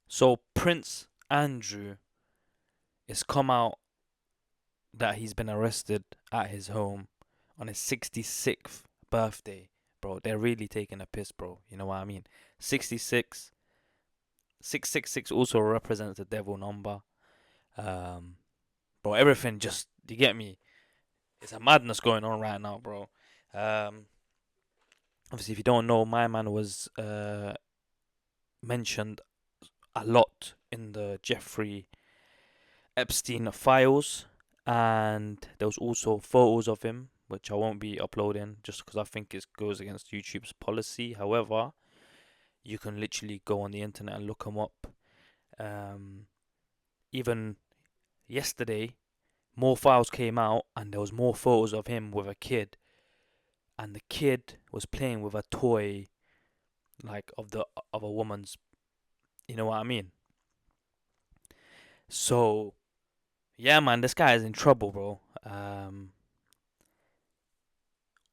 So Prince Andrew has come out that he's been arrested at his home on his 66th birthday. Bro, they're really taking a piss, bro. You know what I mean? 66, 666 also represents the devil number. Um, bro, everything just, you get me? It's a madness going on right now, bro. Um, Obviously, if you don't know, my man was mentioned a lot in the Jeffrey Epstein files, and there was also photos of him, which I won't be uploading just because I think it goes against YouTube's policy. However, you can literally go on the internet and look him up. Um, Even yesterday, more files came out, and there was more photos of him with a kid, and the kid was playing with a toy like of a woman's. You know what I mean? So yeah, man, this guy is in trouble, bro.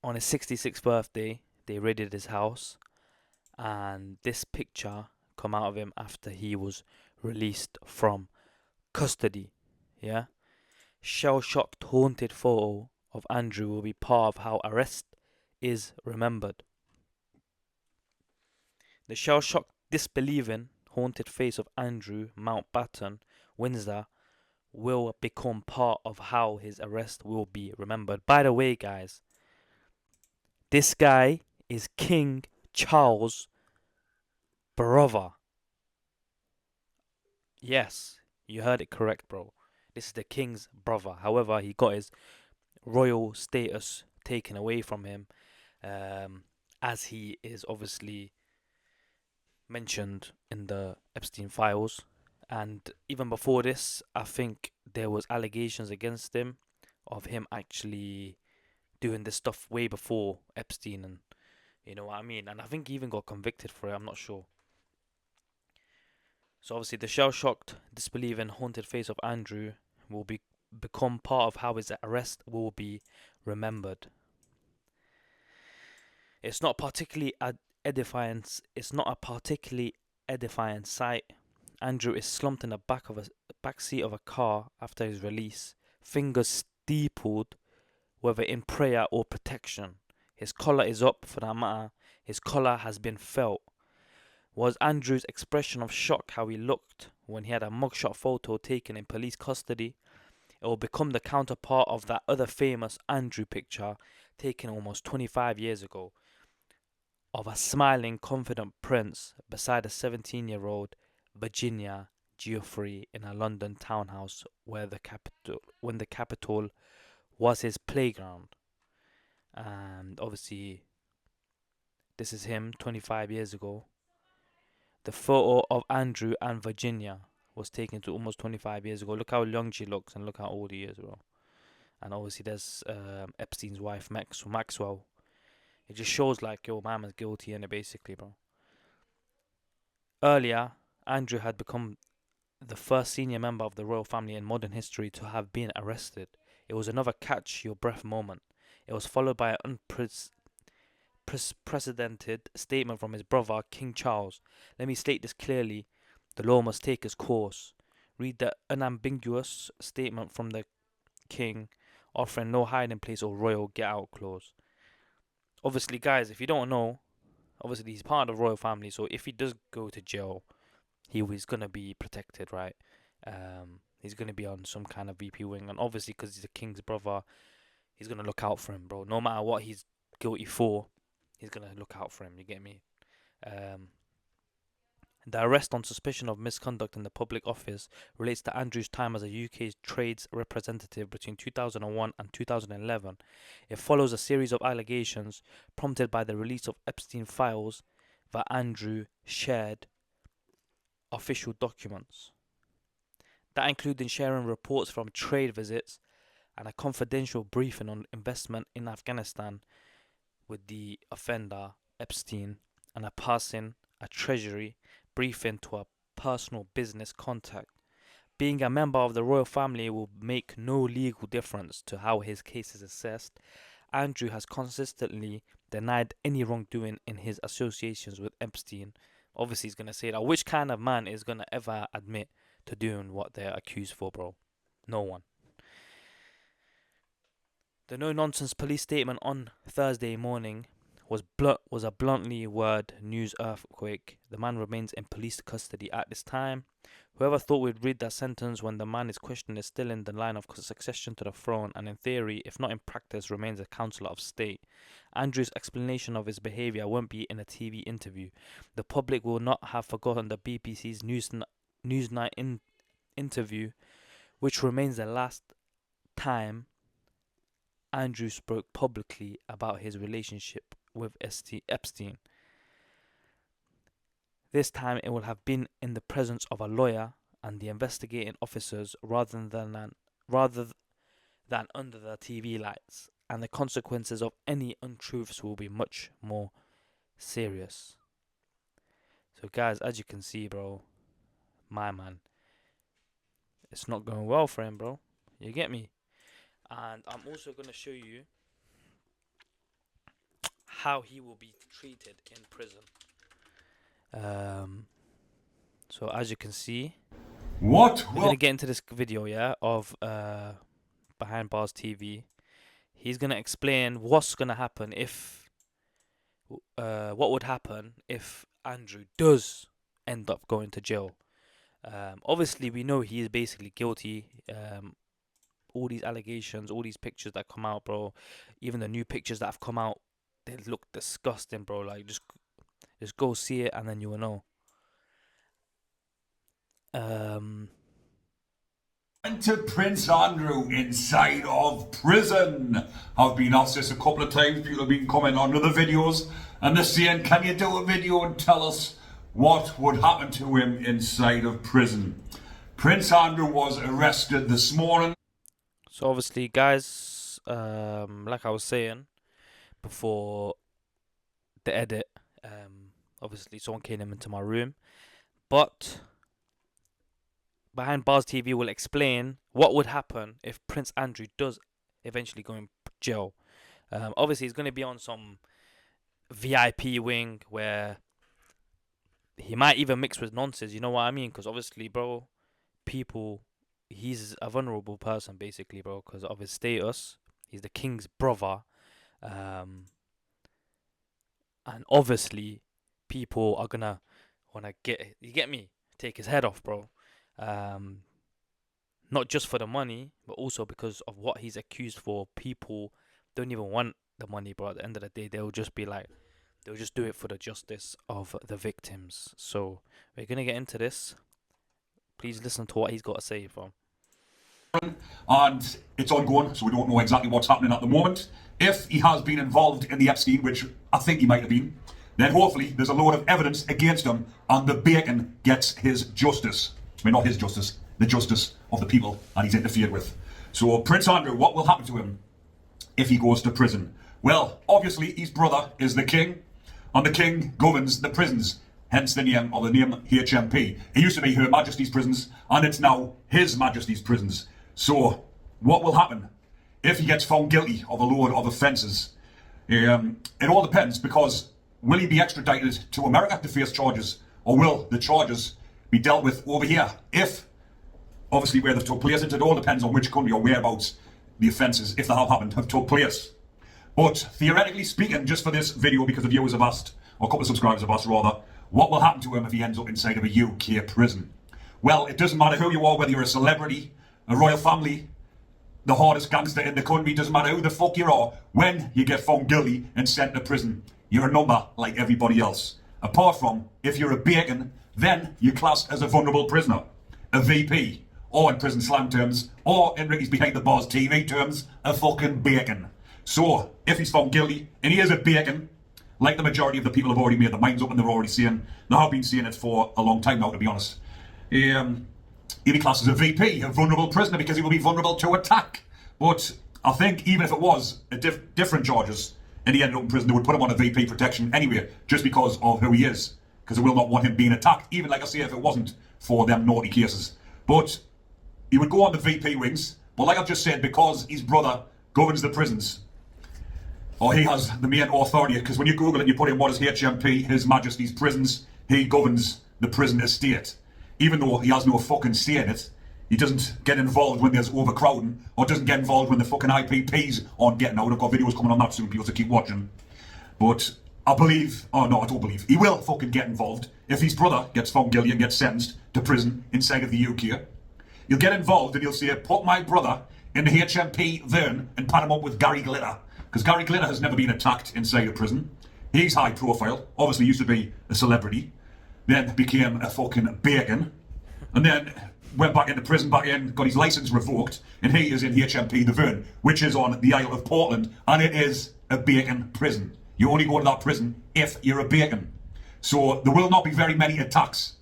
On his 66th birthday, they raided his house, and this picture come out of him after he was released from custody. Yeah, shell-shocked, haunted photo of Andrew will be part of how arrest is remembered. The shell-shocked, disbelieving, haunted face of Andrew Mountbatten Windsor will become part of how his arrest will be remembered. By the way, guys, this guy is King Charles' brother. Yes, you heard it correct, bro. This is the king's brother. However, he got his royal status taken away from him, um, as he is obviously mentioned in the Epstein files. And even before this, I think there was allegations against him of him actually doing this stuff way before Epstein, and you know what I mean. And I think he even got convicted for it. I'm not sure. So obviously, the shell-shocked, disbelieving, haunted face of Andrew will become part of how his arrest will be remembered. It's not particularly edifying. It's not a particularly edifying sight. Andrew is slumped in the back seat of a car after his release, fingers steepled, whether in prayer or protection. His collar is up, for that matter. His collar has been felt. Was Andrew's expression of shock how he looked when he had a mugshot photo taken in police custody? It will become the counterpart of that other famous Andrew picture taken almost 25 years ago of a smiling, confident prince beside a 17-year-old Virginia Giuffre in a London townhouse when the capital was his playground. And obviously, this is him 25 years ago. The photo of Andrew and Virginia was taken to almost 25 years ago. Look how young she looks and look how old he is, bro. And obviously, there's Epstein's wife, Maxwell. It just shows like your man is guilty in it, basically, bro. Earlier, Andrew had become the first senior member of the royal family in modern history to have been arrested. It was another catch your breath moment. It was followed by an unprecedented statement from his brother, King Charles. Let me state this clearly: the law must take its course. Read the unambiguous statement from the king, offering no hiding place or royal get out clause. Obviously, guys, if you don't know, obviously he's part of the royal family, so if he does go to jail, he was gonna be protected, right? He's gonna be on some kind of VP wing, and obviously because he's the king's brother, he's gonna look out for him, bro. No matter what he's guilty for, he's gonna look out for him. You get me? Um, the arrest on suspicion of misconduct in the public office relates to Andrew's time as a UK trades representative between 2001 and 2011. It follows a series of allegations prompted by the release of Epstein files that Andrew shared official documents. That included sharing reports from trade visits and a confidential briefing on investment in Afghanistan with the offender Epstein, and a passing a treasury briefing to a personal business contact. Being a member of the royal family will make no legal difference to how his case is assessed. Andrew has consistently denied any wrongdoing in his associations with Epstein, Obviously, he's going to say that. Which kind of man is going to ever admit to doing what they're accused for, bro? No one. The no-nonsense police statement on Thursday morning was a bluntly worded news earthquake. The man remains in police custody at this time. Whoever thought we'd read that sentence when the man is questioned is still in the line of succession to the throne, and in theory, if not in practice, remains a councillor of state. Andrew's explanation of his behaviour won't be in a TV interview. The public will not have forgotten the BBC's Newsnight interview, which remains the last time Andrew spoke publicly about his relationship with Epstein. This time it will have been in the presence of a lawyer and the investigating officers rather than under the TV lights, and the consequences of any untruths will be much more serious. So guys, as you can see, bro, my man, it's not going well for him, bro. You get me? And I'm also going to show you how he will be treated in prison. So as you can see, we're going to get into this video, yeah, of Behind Bars TV. He's going to explain what's going to happen if, what would happen if Andrew does end up going to jail. Obviously, we know he is basically guilty. All these allegations, all these pictures that come out, bro, even the new pictures that have come out, they look disgusting, bro. Like, just go see it and then you will know. To Prince Andrew inside of prison. I've been asked this a couple of times. People have been commenting on other videos and they're saying, can you do a video and tell us what would happen to him inside of prison? Prince Andrew was arrested this morning. So obviously, guys, like I was saying before the edit, obviously someone came into my room, but Behind Bars TV will explain what would happen if Prince Andrew does eventually go in jail. Obviously, he's going to be on some VIP wing where he might even mix with nonsense, you know what I mean? Because obviously, bro, he's a vulnerable person, basically, bro, because of his status. He's the king's brother. And obviously, people are going to want to take his head off, bro. Not just for the money, but also because of what he's accused for. People don't even want the money, bro. At the end of the day, they'll just do it for the justice of the victims. So we're going to get into this. Please listen to what he's got to say, bro. And it's ongoing, so we don't know exactly what's happening at the moment. If he has been involved in the Epstein, which I think he might have been, then hopefully there's a load of evidence against him and the bacon gets his justice. I mean, not his justice, the justice of the people that he's interfered with. So Prince Andrew, what will happen to him if he goes to prison? Well, obviously his brother is the king, and the king governs the prisons, hence the name HMP. It used to be Her Majesty's Prisons, and it's now His Majesty's Prisons. So what will happen if he gets found guilty of a load of offences? It all depends, because will he be extradited to America to face charges, or will the charges be dealt with over here? If, obviously, where they've took place, it all depends on which country or whereabouts the offences, if they have happened, have took place. But theoretically speaking, just for this video, because the viewers have asked, or a couple of subscribers have asked rather, what will happen to him if he ends up inside of a UK prison? Well, it doesn't matter who you are, whether you're a celebrity, a royal family, the hardest gangster in the country, doesn't matter who the fuck you are, when you get found guilty and sent to prison, you're a number like everybody else. Apart from, if you're a bacon, then you're classed as a vulnerable prisoner, a VP, or in prison slang terms, or in Ricky's Behind the Bars TV terms, a fucking bacon. So, if he's found guilty, and he is a bacon, like the majority of the people have already made their minds up and they're already saying, they have been saying it for a long time now, to be honest. He'll be classed as a VP, a vulnerable prisoner, because he will be vulnerable to attack. But I think even if it was a different charges, and he ended up in prison, they would put him on a VP protection anyway, just because of who he is. Because they will not want him being attacked, even like I say, if it wasn't for them naughty cases. But he would go on the VP wings, but like I've just said, because his brother governs the prisons, or he has the main authority, because when you Google it and you put in what is HMP, His Majesty's Prisons, he governs the prison estate. Even though he has no fucking say in it, he doesn't get involved when there's overcrowding, or doesn't get involved when the fucking IPPs aren't getting out. I've got videos coming on that soon, people, to keep watching. But I believe, oh no, I don't believe, he will fucking get involved if his brother gets found guilty and gets sentenced to prison inside of the UK. He'll get involved and he'll say, put my brother in the HMP Vern and pat him up with Gary Glitter. Because Gary Glitter has never been attacked inside a prison. He's high profile, obviously used to be a celebrity, then became a fucking bacon, and then went back into prison, got his licence revoked, and he is in HMP The Vern, which is on the Isle of Portland, and it is a bacon prison. You only go to that prison if you're a bacon. So there will not be very many attacks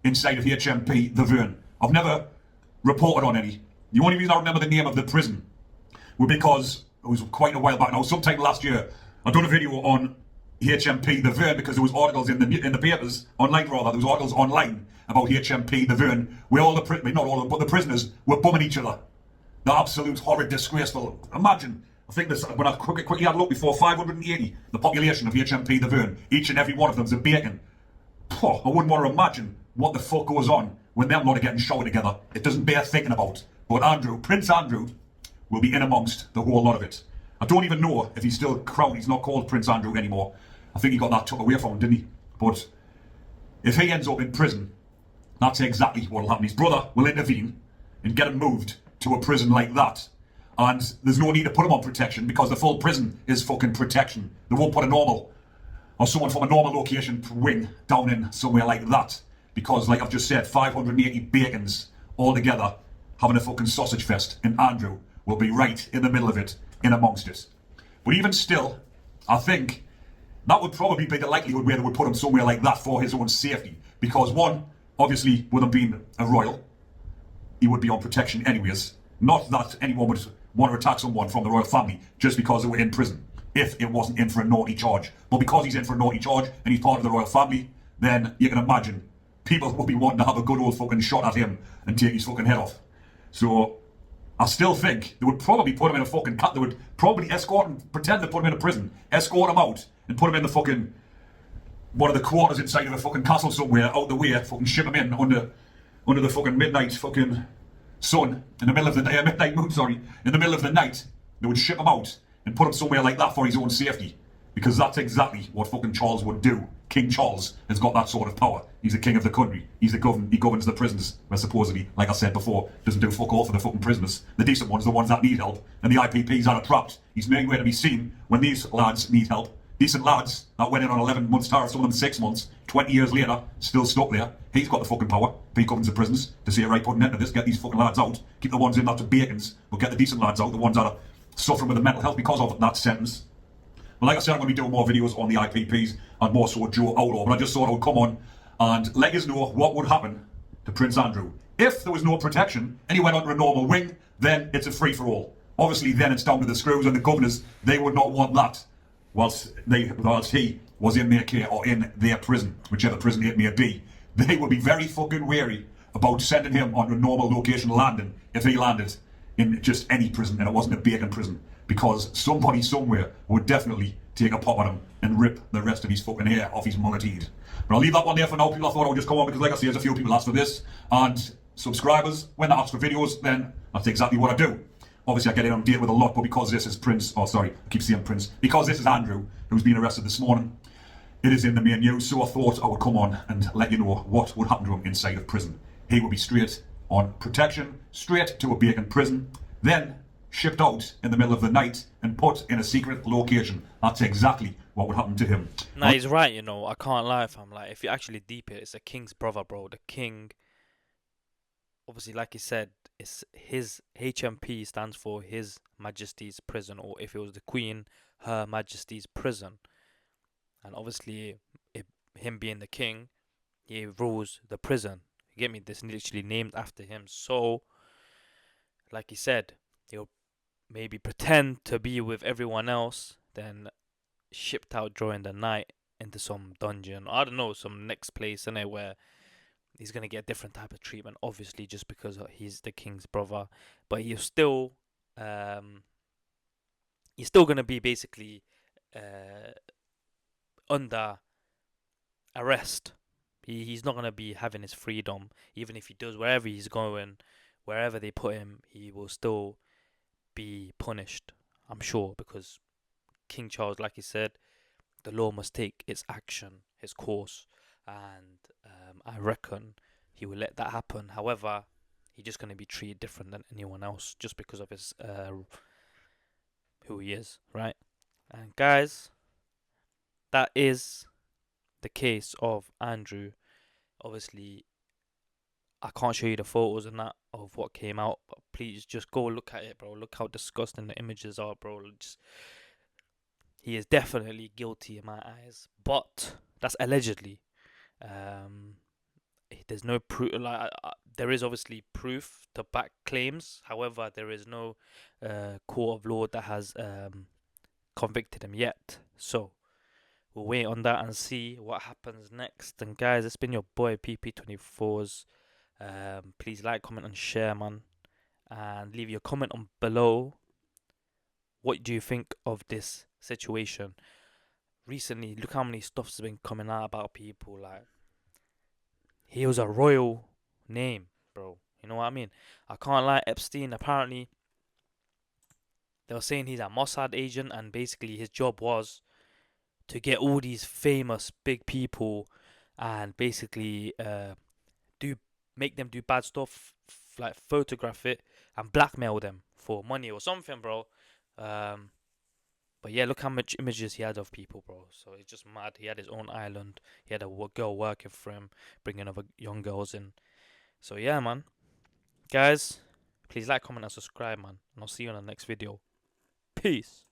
inside of HMP The Vern. I've never reported on any. The only reason I remember the name of the prison was because it was quite a while back now, sometime last year, I done a video on HMP The Vern because there was articles in the papers, online rather, there was articles online about HMP The Vern where all the, not all of them, but the prisoners were bumming each other. The absolute horrid, disgraceful. Imagine, I think this, when I quickly had a look before, 580, the population of HMP The Vern, each and every one of them's a bacon. I wouldn't want to imagine what the fuck goes on when them lot are getting showered together. It doesn't bear thinking about. But Andrew, Prince Andrew, will be in amongst the whole lot of it. I don't even know if he's still crowned. He's not called Prince Andrew anymore. I think he got that took away from him, didn't he? But if he ends up in prison, that's exactly what will happen. His brother will intervene and get him moved to a prison like that. And there's no need to put him on protection because the full prison is fucking protection. They won't put a normal, or someone from a normal location wing down in somewhere like that. Because, like I've just said, 580 bacons all together having a fucking sausage fest. And Andrew will be right in the middle of it, in amongst it. But even still, I think that would probably be the likelihood where they would put him somewhere like that for his own safety. Because one, obviously, with him being a royal, he would be on protection anyways. Not that anyone would want to attack someone from the royal family just because they were in prison, if it wasn't in for a naughty charge. But because he's in for a naughty charge and he's part of the royal family, then you can imagine people will be wanting to have a good old fucking shot at him and take his fucking head off. So I still think they would probably put him in a fucking cut. They would probably escort him, pretend they put him in a prison, escort him out, and put him in the fucking one of the quarters inside of a fucking castle somewhere, out the way, fucking ship him in under the fucking midnight fucking sun, in the middle of the midnight moon, sorry, in the middle of the night. They would ship him out and put him somewhere like that for his own safety. Because that's exactly what fucking Charles would do. King Charles has got that sort of power. He's the king of the country. He governs the prisons, where supposedly, like I said before, doesn't do fuck all for the fucking prisoners. The decent ones, the ones that need help, and the IPPs are trapped. He's nowhere to be seen when these lads need help. Decent lads that went in on 11 months tariff, some of them 6 months, 20 years later, still stuck there. He's got the fucking power. He governs the prisons to say, right, put an end to this, get these fucking lads out, keep the ones in that are bacons, but get the decent lads out, the ones that are suffering with the mental health because of that sentence. But like I said, I'm going to be doing more videos on the IPPs and more so Joe Outlaw. But I just thought I would come on and let you know what would happen to Prince Andrew. If there was no protection and he went under a normal wing, then it's a free-for-all. Obviously, then it's down to the screws and the governors. They would not want that whilst he was in their care or in their prison, whichever prison it may be. They would be very fucking wary about sending him onto a normal location landing if he landed in just any prison and it wasn't a bacon prison. Because somebody somewhere would definitely take a pop at him and rip the rest of his fucking hair off his mullet head. But I'll leave that one there for now. People, I thought I would just come on because, like I say, there's a few people asked for this. And subscribers, when they ask for videos, then that's exactly what I do. Obviously, I get in on date with a lot, but because this is I keep saying Prince. Because this is Andrew, who's been arrested this morning, it is in the main news. So I thought I would come on and let you know what would happen to him inside of prison. He would be straight on protection, straight to a bacon prison, then shipped out in the middle of the night and put in a secret location. That's exactly what would happen to him. No, he's right, I can't lie if I'm like, if you actually deep it, it's the king's brother, bro. The king, obviously, like he said, it's his HMP stands for His Majesty's Prison, or if it was the Queen, Her Majesty's Prison. And obviously, him being the king, he rules the prison. You get me? This literally named after him. So, like he said, he'll maybe pretend to be with everyone else, then shipped out during the night into some dungeon. I don't know, some next place in it where he's gonna get a different type of treatment, obviously, just because he's the king's brother. But he's still gonna be basically under arrest He's not gonna be having his freedom, even if he does wherever he's going, wherever they put him, he will still be punished. I'm sure, because King Charles, like he said, the law must take its action, its course, and I reckon he will let that happen. However, he's just gonna be treated different than anyone else just because of his who he is, right? And guys, that is the case of Andrew. Obviously, I can't show you the photos and that of what came out, but please just go look at it, bro. Look how disgusting the images are, bro. Just, he is definitely guilty in my eyes, but that's allegedly. Um, there's no proof. Like, there is obviously proof to back claims. However, there is no court of law that has convicted him yet. So we'll wait on that and see what happens next. And guys, it's been your boy PP24s. Please like, comment, and share, man. And leave your comment on below. What do you think of this situation? Recently, look how many stuff's been coming out about people. Like, he was a royal name, bro. You know what I mean? I can't lie. Epstein, apparently, they were saying he's a Mossad agent, and basically his job was to get all these famous big people and basically do make them do bad stuff, like photograph it and blackmail them for money or something, bro. But yeah, look how much images he had of people, bro. So it's just mad. He had his own island. He had a girl working for him, bringing other young girls in. So yeah, man. Guys, please like, comment, and subscribe, man. And I'll see you in the next video. Peace.